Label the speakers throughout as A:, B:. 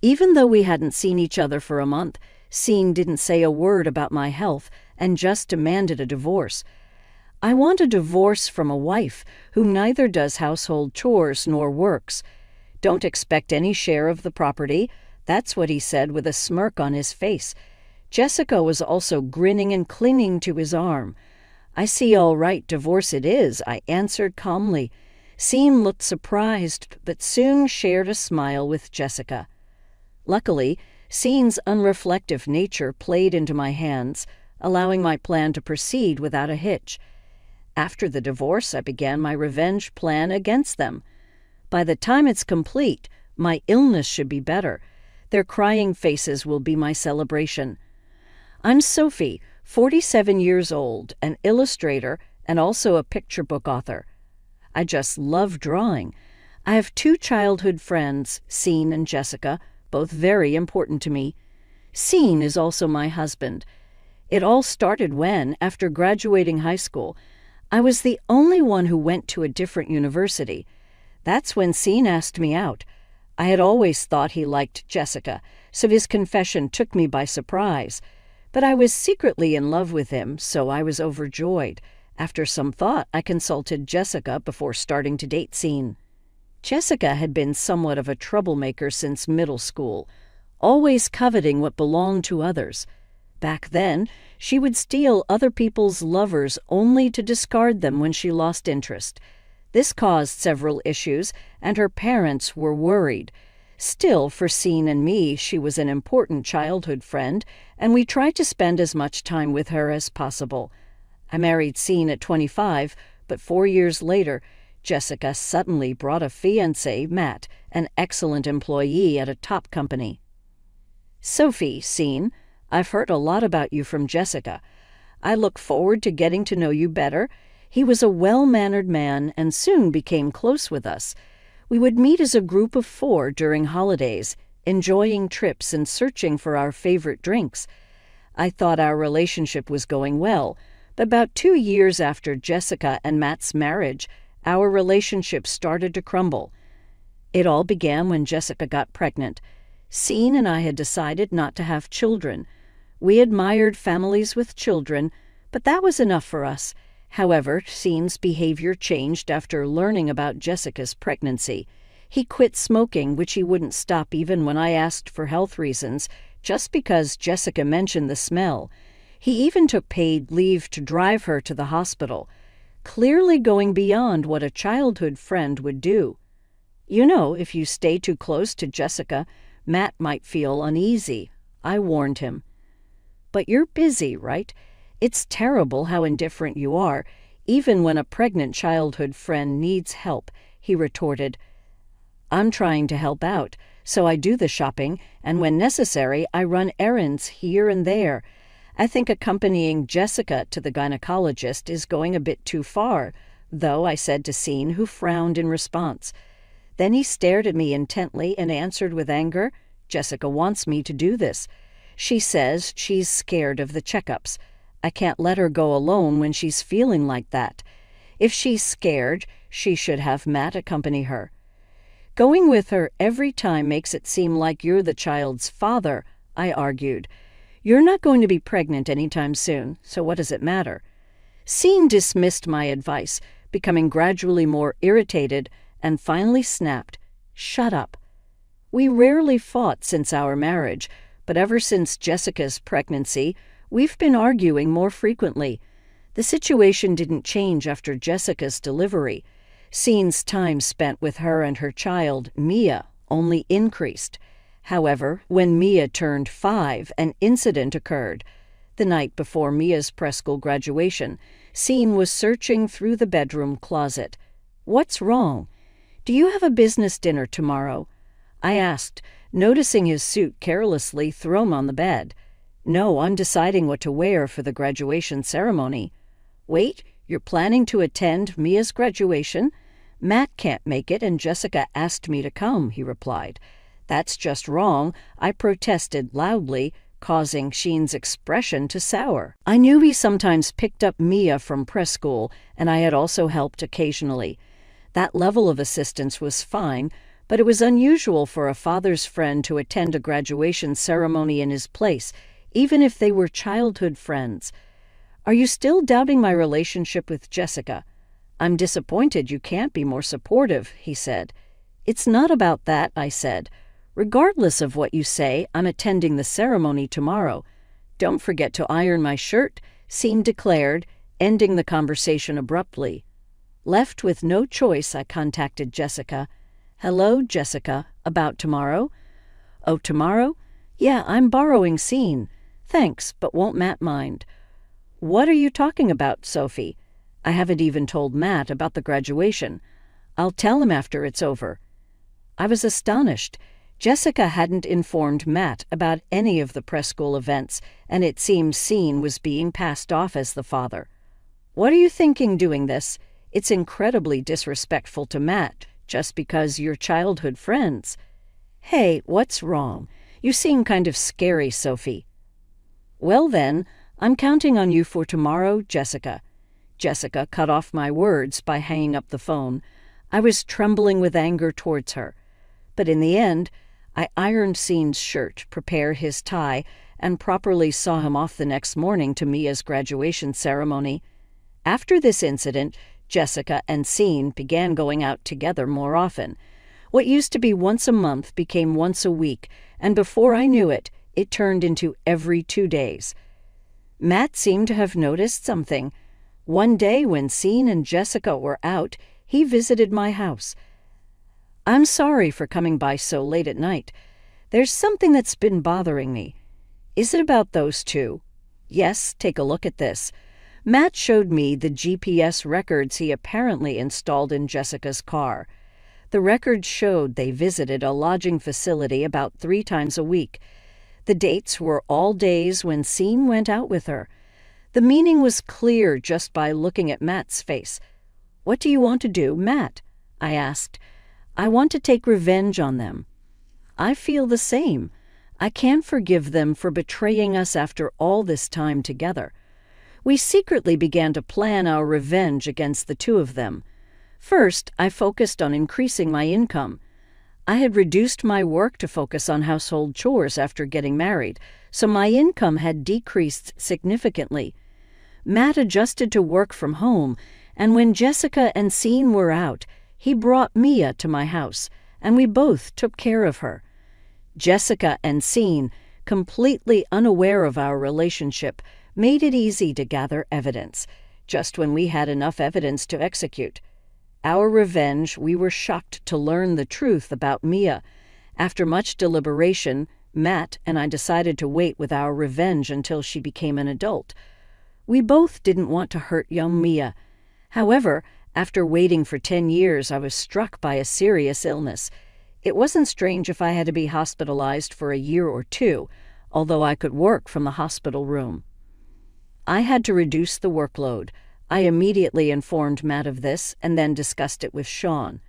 A: Even though we hadn't seen each other for a month, Scene didn't say a word about my health and just demanded a divorce. I want a divorce from a wife who neither does household chores nor works. Don't expect any share of the property. That's what he said with a smirk on his face. Jessica was also grinning and clinging to his arm. I see, all right, divorce it is, I answered calmly. Scene looked surprised, but soon shared a smile with Jessica. Luckily, Scene's unreflective nature played into my hands, allowing my plan to proceed without a hitch. After the divorce, I began my revenge plan against them. By the time it's complete, my illness should be better. Their crying faces will be my celebration. I'm Sophie, 47 years old, an illustrator, and also a picture book author. I just love drawing. I have 2 childhood friends, Scene and Jessica, both very important to me. Scene is also my husband. It all started when, after graduating high school, I was the only one who went to a different university. That's when Scene asked me out. I had always thought he liked Jessica, so his confession took me by surprise. But I was secretly in love with him, so I was overjoyed. After some thought, I consulted Jessica before starting to date Scene. Jessica had been somewhat of a troublemaker since middle school, always coveting what belonged to others. Back then, she would steal other people's lovers only to discard them when she lost interest. This caused several issues, and her parents were worried. Still, for Scene and me, she was an important childhood friend, and we tried to spend as much time with her as possible. I married Scene at 25, but 4 years later, Jessica suddenly brought a fiancé, Matt, an excellent employee at a top company. Sophie, Scene, I've heard a lot about you from Jessica. I look forward to getting to know you better. He was a well-mannered man and soon became close with us. We would meet as a group of 4 during holidays, enjoying trips and searching for our favorite drinks. I thought our relationship was going well, but about 2 years after Jessica and Matt's marriage, our relationship started to crumble. It all began when Jessica got pregnant. Scene and I had decided not to have children. We admired families with children, but that was enough for us. However, Scene's behavior changed after learning about Jessica's pregnancy. He quit smoking, which he wouldn't stop even when I asked for health reasons, just because Jessica mentioned the smell. He even took paid leave to drive her to the hospital, clearly going beyond what a childhood friend would do. You know, if you stay too close to Jessica, Matt might feel uneasy. I warned him. But you're busy, right? It's terrible how indifferent you are, even when a pregnant childhood friend needs help, he retorted. I'm trying to help out, so I do the shopping, and when necessary, I run errands here and there. I think accompanying Jessica to the gynecologist is going a bit too far, though, I said to Scene, who frowned in response. Then he stared at me intently and answered with anger, Jessica wants me to do this. She says she's scared of the checkups. I can't let her go alone when she's feeling like that. If she's scared, she should have Matt accompany her. Going with her every time makes it seem like you're the child's father, I argued. You're not going to be pregnant anytime soon, so what does it matter? Scene dismissed my advice, becoming gradually more irritated, and finally snapped, Shut up. We rarely fought since our marriage, but ever since Jessica's pregnancy, we've been arguing more frequently. The situation didn't change after Jessica's delivery. Scene's time spent with her and her child, Mia, only increased. However, when Mia turned 5, an incident occurred. The night before Mia's preschool graduation, Scene was searching through the bedroom closet. What's wrong? Do you have a business dinner tomorrow? I asked, noticing his suit carelessly thrown on the bed. No, I'm deciding what to wear for the graduation ceremony. Wait, you're planning to attend Mia's graduation? Matt can't make it and Jessica asked me to come, he replied. That's just wrong, I protested loudly, causing Scene's expression to sour. I knew he sometimes picked up Mia from preschool, and I had also helped occasionally. That level of assistance was fine, but it was unusual for a father's friend to attend a graduation ceremony in his place, even if they were childhood friends. Are you still doubting my relationship with Jessica? I'm disappointed you can't be more supportive, he said. It's not about that, I said. Regardless of what you say, I'm attending the ceremony tomorrow. Don't forget to iron my shirt, Scene declared, ending the conversation abruptly. Left with no choice, I contacted Jessica. Hello, Jessica. About tomorrow? Oh, tomorrow? Yeah, I'm borrowing Scene. Thanks, but won't Matt mind? What are you talking about, Sophie? I haven't even told Matt about the graduation. I'll tell him after it's over. I was astonished. Jessica hadn't informed Matt about any of the press school events, and it seemed Scene was being passed off as the father. What are you thinking doing this? It's incredibly disrespectful to Matt, just because you're childhood friends. Hey, what's wrong? You seem kind of scary, Sophie. Well then, I'm counting on you for tomorrow, Jessica. Jessica cut off my words by hanging up the phone. I was trembling with anger towards her. But in the end, I ironed Scene's shirt, prepared his tie, and properly saw him off the next morning to Mia's graduation ceremony. After this incident, Jessica and Scene began going out together more often. What used to be once a month became once a week, and before I knew it, it turned into every 2 days. Matt seemed to have noticed something. One day when Scene and Jessica were out, he visited my house. I'm sorry for coming by so late at night. There's something that's been bothering me. Is it about those two? Yes, take a look at this. Matt showed me the GPS records he apparently installed in Jessica's car. The records showed they visited a lodging facility about 3 times a week. The dates were all days when Scene went out with her. The meaning was clear just by looking at Matt's face. What do you want to do, Matt? I asked. I want to take revenge on them. I feel the same. I can't forgive them for betraying us after all this time together. We secretly began to plan our revenge against the two of them. First, I focused on increasing my income. I had reduced my work to focus on household chores after getting married, so my income had decreased significantly. Matt adjusted to work from home, and when Jessica and Scene were out, he brought Mia to my house, and we both took care of her. Jessica and Scene, completely unaware of our relationship, made it easy to gather evidence, just when we had enough evidence to execute. Our revenge, we were shocked to learn the truth about Mia. After much deliberation, Matt and I decided to wait with our revenge until she became an adult. We both didn't want to hurt young Mia. However, after waiting for 10 years, I was struck by a serious illness. It wasn't strange if I had to be hospitalized for a year or 2, although I could work from the hospital room. I had to reduce the workload. I immediately informed Matt of this and then discussed it with Sean.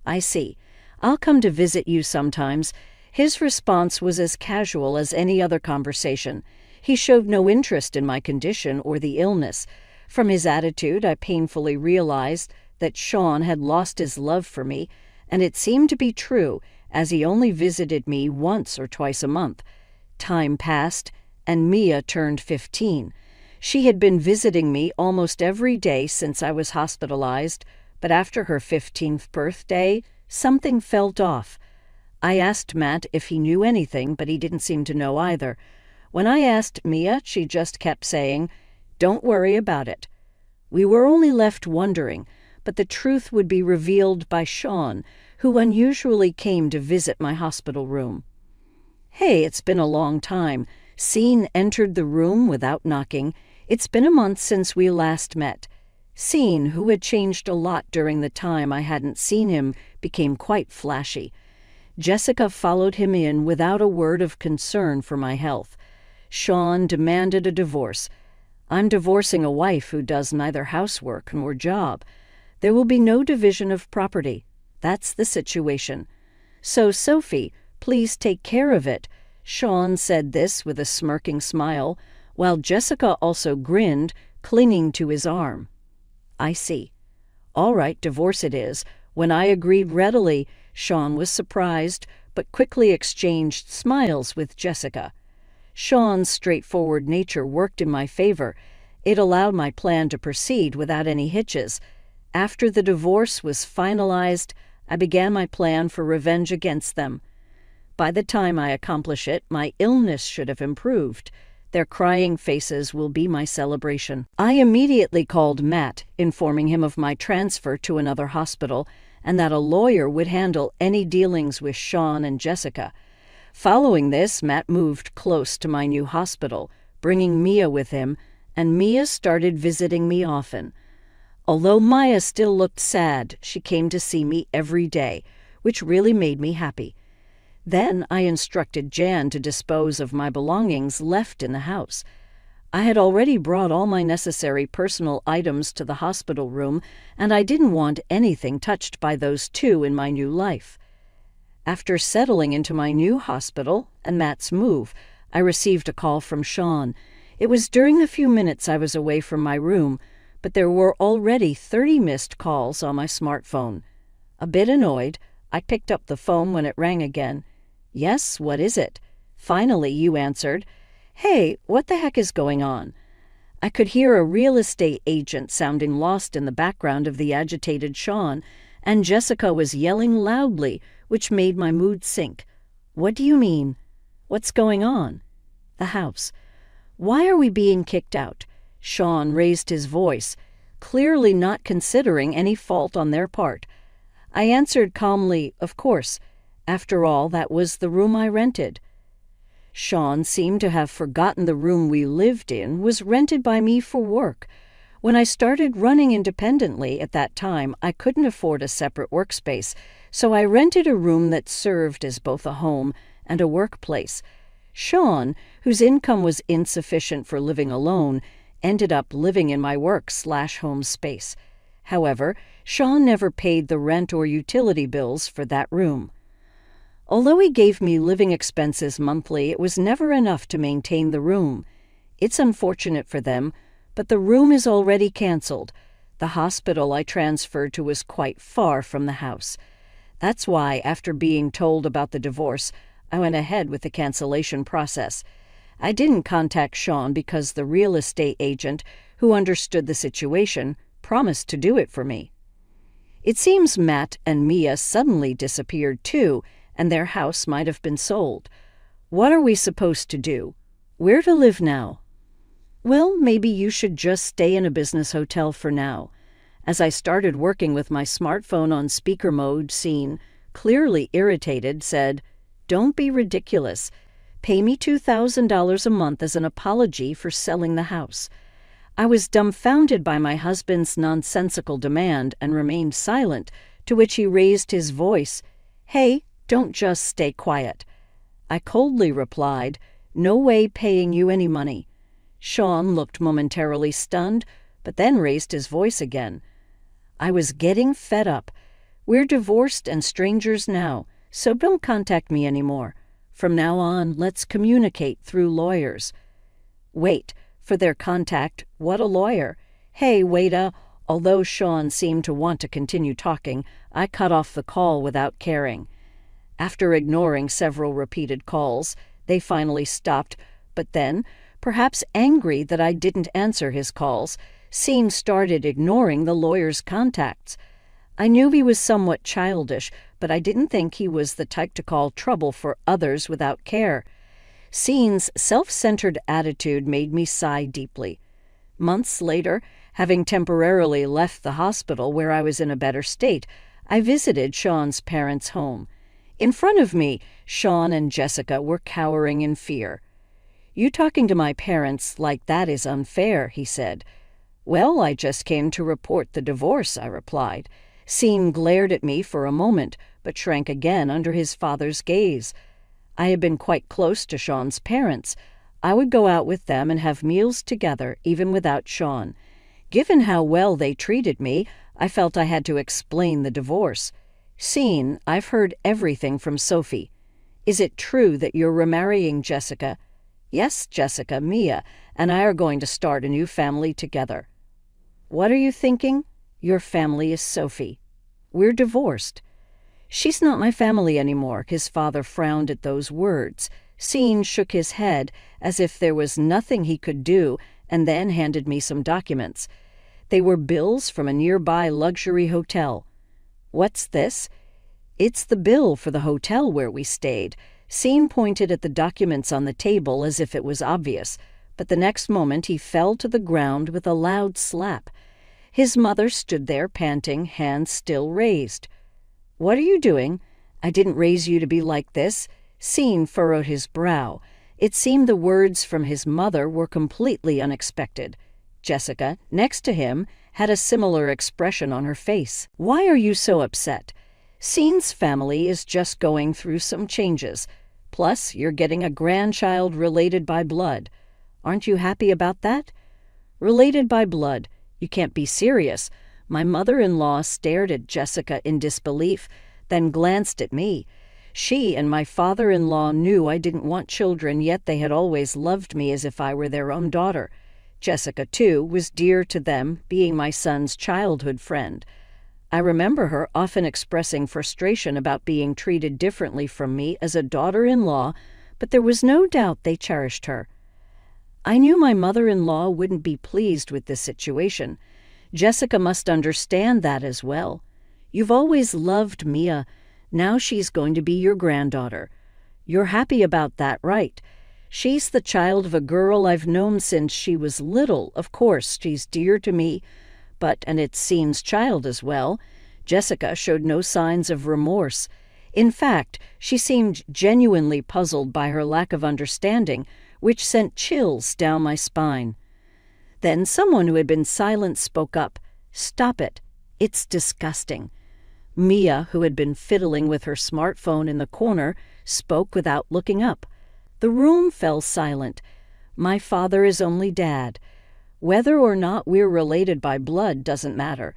A: I see. I'll come to visit you sometimes. His response was as casual as any other conversation. He showed no interest in my condition or the illness. From his attitude, I painfully realized that Sean had lost his love for me, and it seemed to be true, as he only visited me once or twice a month. Time passed, and Mia turned 15. She had been visiting me almost every day since I was hospitalized, but after her 15th birthday, something felt off. I asked Matt if he knew anything, but he didn't seem to know either. When I asked Mia, she just kept saying, "Don't worry about it." We were only left wondering, but the truth would be revealed by Sean, who unusually came to visit my hospital room. Hey, it's been a long time. Scene entered the room without knocking. It's been a month since we last met. Scene, who had changed a lot during the time I hadn't seen him, became quite flashy. Jessica followed him in without a word of concern for my health. Sean demanded a divorce. I'm divorcing a wife who does neither housework nor job. There will be no division of property. That's the situation. So, Sophie, please take care of it. Sean said this with a smirking smile, while Jessica also grinned, clinging to his arm. I see. All right, divorce it is. When I agreed readily, Sean was surprised, but quickly exchanged smiles with Jessica. Sean's straightforward nature worked in my favor. It allowed my plan to proceed without any hitches. After the divorce was finalized, I began my plan for revenge against them. By the time I accomplish it, my illness should have improved. Their crying faces will be my celebration. I immediately called Matt, informing him of my transfer to another hospital and that a lawyer would handle any dealings with Sean and Jessica. Following this, Matt moved close to my new hospital, bringing Mia with him, and Mia started visiting me often. Although Maya still looked sad, she came to see me every day, which really made me happy. Then I instructed Jan to dispose of my belongings left in the house. I had already brought all my necessary personal items to the hospital room, and I didn't want anything touched by those two in my new life. After settling into my new hospital and Matt's move, I received a call from Sean. It was during the few minutes I was away from my room, but there were already 30 missed calls on my smartphone. A bit annoyed, I picked up the phone when it rang again. "Yes, what is it?" "Finally, you answered. Hey, what the heck is going on?" I could hear a real estate agent sounding lost in the background of the agitated Sean, and Jessica was yelling loudly, which made my mood sink. "What do you mean?" "What's going on?" "The house." "Why are we being kicked out?" Sean raised his voice, clearly not considering any fault on their part. I answered calmly, "Of course. After all, that was the room I rented." Sean seemed to have forgotten the room we lived in was rented by me for work. When I started running independently at that time, I couldn't afford a separate workspace, so I rented a room that served as both a home and a workplace. Sean, whose income was insufficient for living alone, ended up living in my work/home space. However, Sean never paid the rent or utility bills for that room. Although he gave me living expenses monthly, it was never enough to maintain the room. It's unfortunate for them, but the room is already canceled. The hospital I transferred to was quite far from the house. That's why, after being told about the divorce, I went ahead with the cancellation process. I didn't contact Sean because the real estate agent, who understood the situation, promised to do it for me. It seems Matt and Mia suddenly disappeared too, and their house might have been sold. What are we supposed to do? Where to live now? Well, maybe you should just stay in a business hotel for now. As I started working with my smartphone on speaker mode, Scene, clearly irritated, said, "Don't be ridiculous. Pay me $2,000 a month as an apology for selling the house." I was dumbfounded by my husband's nonsensical demand and remained silent, to which he raised his voice. "Hey, don't just stay quiet." I coldly replied, "No way paying you any money." Sean looked momentarily stunned, but then raised his voice again. I was getting fed up. "We're divorced and strangers now, so don't contact me anymore. From now on, let's communicate through lawyers." Wait, for their contact, what a lawyer. "Hey, waita." Although Sean seemed to want to continue talking, I cut off the call without caring. After ignoring several repeated calls, they finally stopped, but then, perhaps angry that I didn't answer his calls, Scene started ignoring the lawyer's contacts. I knew he was somewhat childish, but I didn't think he was the type to call trouble for others without care. Scene's self-centered attitude made me sigh deeply. Months later, having temporarily left the hospital where I was in a better state, I visited Sean's parents' home. In front of me, Sean and Jessica were cowering in fear. "You talking to my parents like that is unfair," he said. "Well, I just came to report the divorce," I replied. Scene glared at me for a moment, but shrank again under his father's gaze. I had been quite close to Sean's parents. I would go out with them and have meals together, even without Sean. Given how well they treated me, I felt I had to explain the divorce. "Scene, I've heard everything from Sophie. Is it true that you're remarrying Jessica?" "Yes, Jessica, Mia, and I are going to start a new family together." "What are you thinking? Your family is Sophie. We're divorced." "She's not my family anymore." His father frowned at those words. Sean shook his head as if there was nothing he could do, and then handed me some documents. They were bills from a nearby luxury hotel. "What's this?" "It's the bill for the hotel where we stayed." Sean pointed at the documents on the table as if it was obvious, but the next moment he fell to the ground with a loud slap. His mother stood there panting, hands still raised. "What are you doing? I didn't raise you to be like this." Sean furrowed his brow. It seemed the words from his mother were completely unexpected. Jessica, next to him, had a similar expression on her face. "Why are you so upset? Sean's family is just going through some changes. Plus, you're getting a grandchild related by blood. Aren't you happy about that?" "Related by blood? You can't be serious." My mother-in-law stared at Jessica in disbelief, then glanced at me. She and my father-in-law knew I didn't want children, yet they had always loved me as if I were their own daughter. Jessica, too, was dear to them, being my son's childhood friend. I remember her often expressing frustration about being treated differently from me as a daughter-in-law, but there was no doubt they cherished her. I knew my mother-in-law wouldn't be pleased with this situation. Jessica must understand that as well. "You've always loved Mia. Now she's going to be your granddaughter. You're happy about that, right? She's the child of a girl I've known since she was little. Of course, she's dear to me, and it's Sean's child as well." Jessica showed no signs of remorse. In fact, she seemed genuinely puzzled by her lack of understanding, which sent chills down my spine. Then someone who had been silent spoke up. "Stop it. It's disgusting." Mia, who had been fiddling with her smartphone in the corner, spoke without looking up. The room fell silent. "My father is only Dad. Whether or not we're related by blood doesn't matter.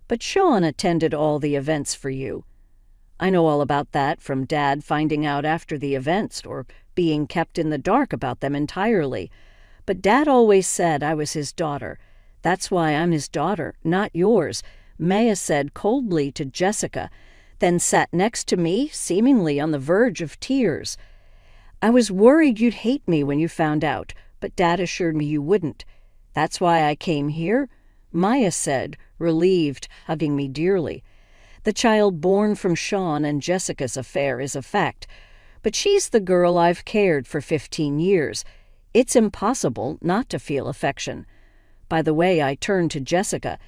A: But Sean attended all the events for you." "I know all about that from Dad finding out after the events or being kept in the dark about them entirely. But Dad always said I was his daughter. That's why I'm his daughter, not yours," Maya said coldly to Jessica, then sat next to me, seemingly on the verge of tears. "I was worried you'd hate me when you found out, but Dad assured me you wouldn't. That's why I came here," Maya said, relieved, hugging me dearly. "The child born from Sean and Jessica's affair is a fact, but she's the girl I've cared for 15 years. It's impossible not to feel affection." By the way, I turned to Jessica.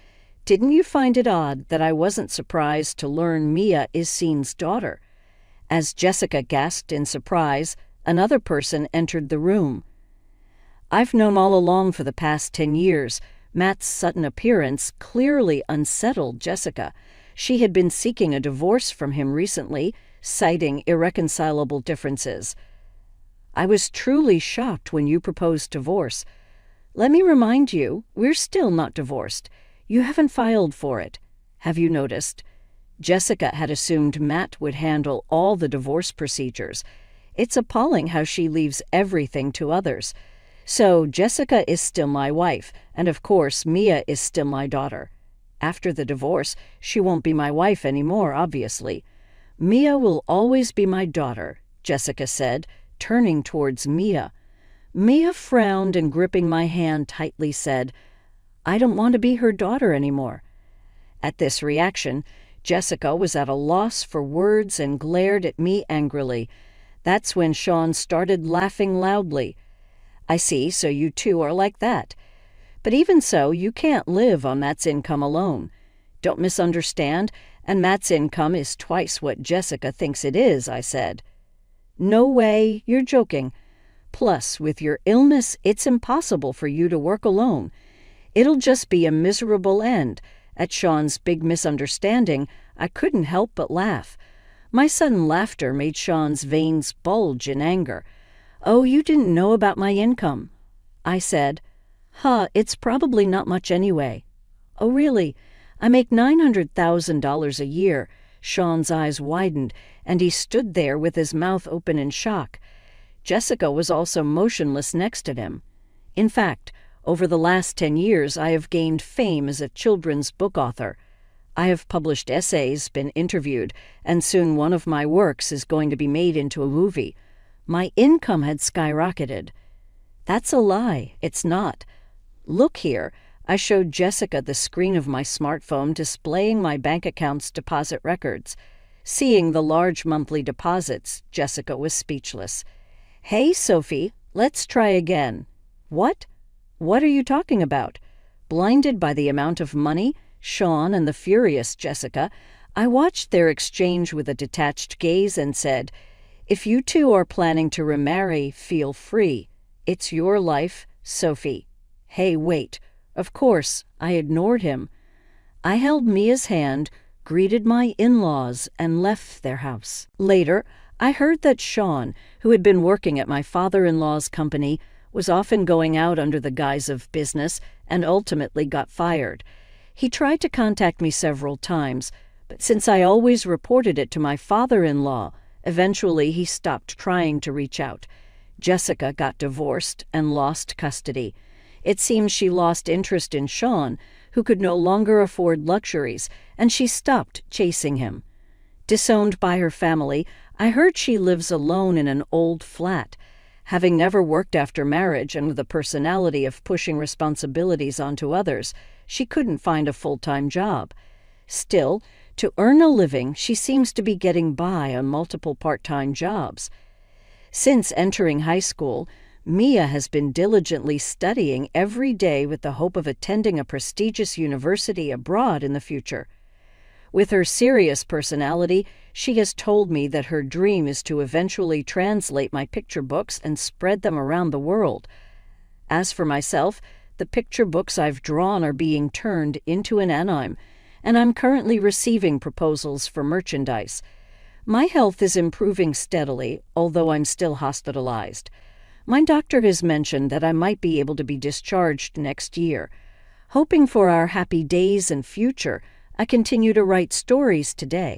A: "Didn't you find it odd that I wasn't surprised to learn Mia is Sean's daughter?" As Jessica gasped in surprise, another person entered the room. "I've known all along for the past 10 years. Matt's sudden appearance clearly unsettled Jessica. She had been seeking a divorce from him recently, citing irreconcilable differences. "I was truly shocked when you proposed divorce. Let me remind you, we're still not divorced. You haven't filed for it. Have you noticed?" Jessica had assumed Matt would handle all the divorce procedures. It's appalling how she leaves everything to others. So Jessica is still my wife, and of course Mia is still my daughter. After the divorce, she won't be my wife anymore, obviously. "Mia will always be my daughter," Jessica said, turning towards Mia. Mia frowned and, gripping my hand tightly, said, "I don't want to be her daughter anymore." At this reaction, Jessica was at a loss for words and glared at me angrily. That's when Sean started laughing loudly. "I see, so you two are like that. But even so, you can't live on Matt's income alone. Don't misunderstand, and Matt's income is twice what Jessica thinks it is," I said. "No way, you're joking. Plus, with your illness, it's impossible for you to work alone. It'll just be a miserable end." At Sean's big misunderstanding, I couldn't help but laugh. My sudden laughter made Sean's veins bulge in anger. "Oh, you didn't know about my income." I said, It's probably not much anyway." "Oh, really? I make $900,000 a year." Sean's eyes widened, and he stood there with his mouth open in shock. Jessica was also motionless next to him. "In fact, over the last 10 years, I have gained fame as a children's book author." I have published essays, been interviewed, and soon one of my works is going to be made into a movie. My income had skyrocketed. That's a lie. It's not. Look here. I showed Jessica the screen of my smartphone displaying my bank account's deposit records. Seeing the large monthly deposits, Jessica was speechless. "Hey, Sophie, let's try again." "What? What are you talking about?" Blinded by the amount of money, Sean and the furious Jessica, I watched their exchange with a detached gaze and said, "If you two are planning to remarry, feel free. It's your life, Sophie." "Hey, wait." Of course, I ignored him. I held Mia's hand, greeted my in-laws, and left their house. Later, I heard that Sean, who had been working at my father-in-law's company, was often going out under the guise of business and ultimately got fired. He tried to contact me several times, but since I always reported it to my father-in-law, eventually he stopped trying to reach out. Jessica got divorced and lost custody. It seems she lost interest in Sean, who could no longer afford luxuries, and she stopped chasing him. Disowned by her family, I heard she lives alone in an old flat. Having never worked after marriage and with a personality of pushing responsibilities onto others, she couldn't find a full-time job. Still, to earn a living, she seems to be getting by on multiple part-time jobs. Since entering high school, Mia has been diligently studying every day with the hope of attending a prestigious university abroad in the future. With her serious personality, she has told me that her dream is to eventually translate my picture books and spread them around the world. As for myself, the picture books I've drawn are being turned into an anime, and I'm currently receiving proposals for merchandise. My health is improving steadily, although I'm still hospitalized. My doctor has mentioned that I might be able to be discharged next year. Hoping for our happy days and future, I continue to write stories today.